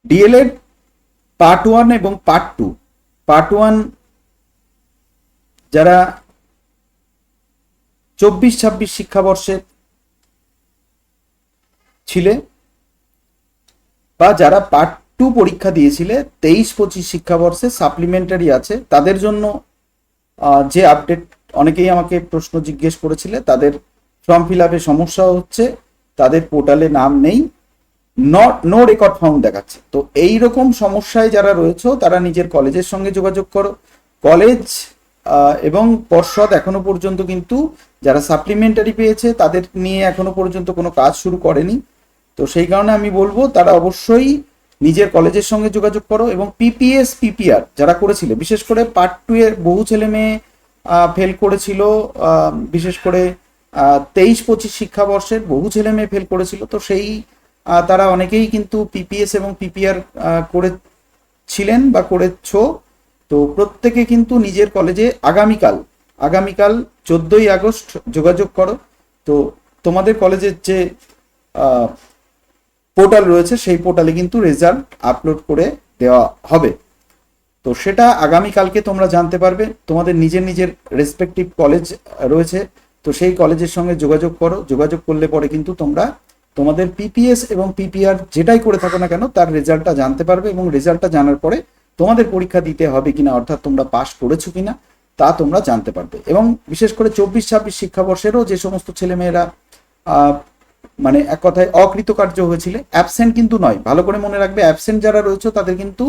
D.El.Ed part 1 এবং part 2। Part 1 যারা 24-26 শিক্ষাবর্ষে ছিলে বা যারা পার্ট 2 পরীক্ষা দিয়েছিলে 23-25 শিক্ষাবর্ষে সাপ্লিমেন্টারি আছে, তাদের জন্য যে আপডেট, অনেকেই আমাকে প্রশ্ন জিজ্ঞেস করেছিলে, তাদের ফর্ম ফিল আপে সমস্যা হচ্ছে, তাদের পোর্টালে নাম নেই, নো রেকর্ড ফাউন্ড দেখাচ্ছে। তো এই রকম সমস্যায় যারা রয়েছে তারা নিজের কলেজের সঙ্গে যোগাযোগ করো। কলেজ এবং পর্ষদ এখনো পর্যন্ত কিন্তু যারা সাপ্লিমেন্টারি পেয়েছে তাদের নিয়ে এখনো পর্যন্ত কোনো কাজ শুরু করেনি। তো সেই কারণে আমি বলবো তারা অবশ্যই নিজের কলেজের সঙ্গে যোগাযোগ করো। এবং পিপিএস পিপিআর যারা করেছিল, বিশেষ করে পার্ট 2 এর বহু ছেলে মেয়ে ফেল করেছিল, বিশেষ করে 23-25 শিক্ষাবর্ষের বহু ছেলে মেয়ে ফেল করেছিল। তো সেই তারা অনেকেই কিন্তু পিপিএস এবং পিপিআর করেছিলেন বা করেছো। তো প্রত্যেকে কিন্তু নিজের কলেজে আগামীকাল 14ই আগস্ট যোগাযোগ করো। তো তোমাদের কলেজের যে পোর্টাল রয়েছে সেই পোর্টালে কিন্তু রেজাল্ট আপলোড করে দেওয়া হবে। তো সেটা আগামীকালকে তোমরা জানতে পারবে। তোমাদের নিজের নিজের রেসপেক্টিভ কলেজ রয়েছে, তো সেই কলেজের সঙ্গে যোগাযোগ করো। যোগাযোগ করলে পরে কিন্তু তোমরা তোমাদের পিপিএস এবং পিপিআর যেটাই করে থাকো না কেন তার রেজাল্টটা জানতে পারবে, এবং রেজাল্টটা জানার পরে তোমাদের পরীক্ষা দিতে হবে কিনা, অর্থাৎ তোমরা পাস করেছো কিনা তা তোমরা জানতে পারবে। এবং বিশেষ করে 24-26 শিক্ষাবর্ষেরও যে সমস্ত ছেলেমেয়েরা মানে এক কথায় অকৃতকার্য হয়েছিল, অ্যাবসেন্ট কিন্তু নয়, ভালো করে মনে রাখবে, অ্যাবসেন্ট যারা রয়েছে তাদের কিন্তু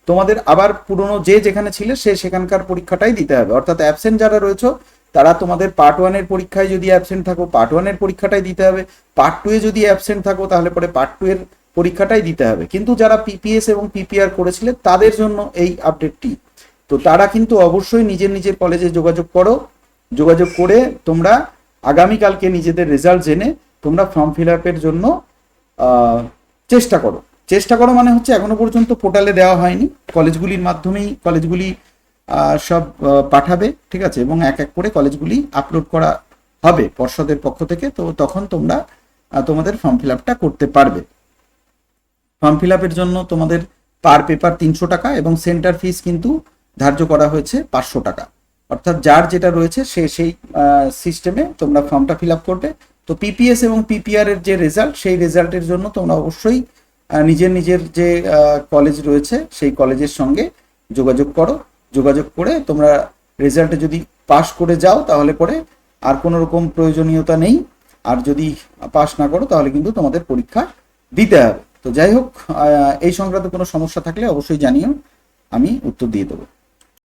তোমাদের আবার পুরনো যে যেখানে ছিলে সেখানকার পরীক্ষাটাই দিতে হবে। অর্থাৎ অ্যাবসেন্ট যারা রয়েছে তারা তোমাদের পার্ট 1 এর পরীক্ষায় যদি অ্যাবসেন্ট থাকো পার্ট 1 এর পরীক্ষাটাই দিতে হবে, পার্ট 2 এ যদি অ্যাবসেন্ট থাকো তাহলে পরে পার্ট 2 এর পরীক্ষাটাই দিতে হবে। কিন্তু যারা পিপিএস এবং পিপিআর করেছিলে তাদের জন্য এই আপডেটটি। তো তারা কিন্তু অবশ্যই নিজের নিজের কলেজে যোগাযোগ করো। যোগাযোগ করে তোমরা আগামীকালকে নিজেদের রেজাল্ট জেনে তোমরা ফর্ম ফিল আপের জন্য চেষ্টা করো মানে হচ্ছে এখনো পর্যন্ত পোর্টালে দেওয়া হয়নি, কলেজগুলির মাধ্যমেই কলেজগুলি সব পাঠাবে, ঠিক আছে, এবং এক এক করে কলেজগুলি আপলোড করা হবে পর্ষদের পক্ষ থেকে। তো তখন তোমরা তোমাদের ফর্ম ফিল আপটা করতে পারবে। ফর্ম ফিল আপের জন্য তোমাদের পার পেপার 300 টাকা এবং সেন্টার ফিস কিন্তু ধার্য করা হয়েছে 500 টাকা। অর্থাৎ যার যেটা রয়েছে সেই সিস্টেমে তোমরা ফর্মটা ফিল আপ করবে। তো পিপিএস এবং পিপিআর এর যে রেজাল্ট, সেই রেজাল্টের জন্য তোমরা অবশ্যই নিজের নিজের যে কলেজ রয়েছে সেই কলেজের সঙ্গে যোগাযোগ করো। যোগাযোগ করে তোমরা রেজাল্টে যদি পাস করে যাও তাহলে পরে আর কোনো রকম প্রয়োজনীয়তা নেই, আর যদি পাস না করো তাহলে কিন্তু তোমাদের পরীক্ষা দিতে হবে। তো যাই হোক, এই সংক্রান্ত কোনো সমস্যা থাকলে অবশ্যই জানিও, আমি উত্তর দিয়ে দেবো।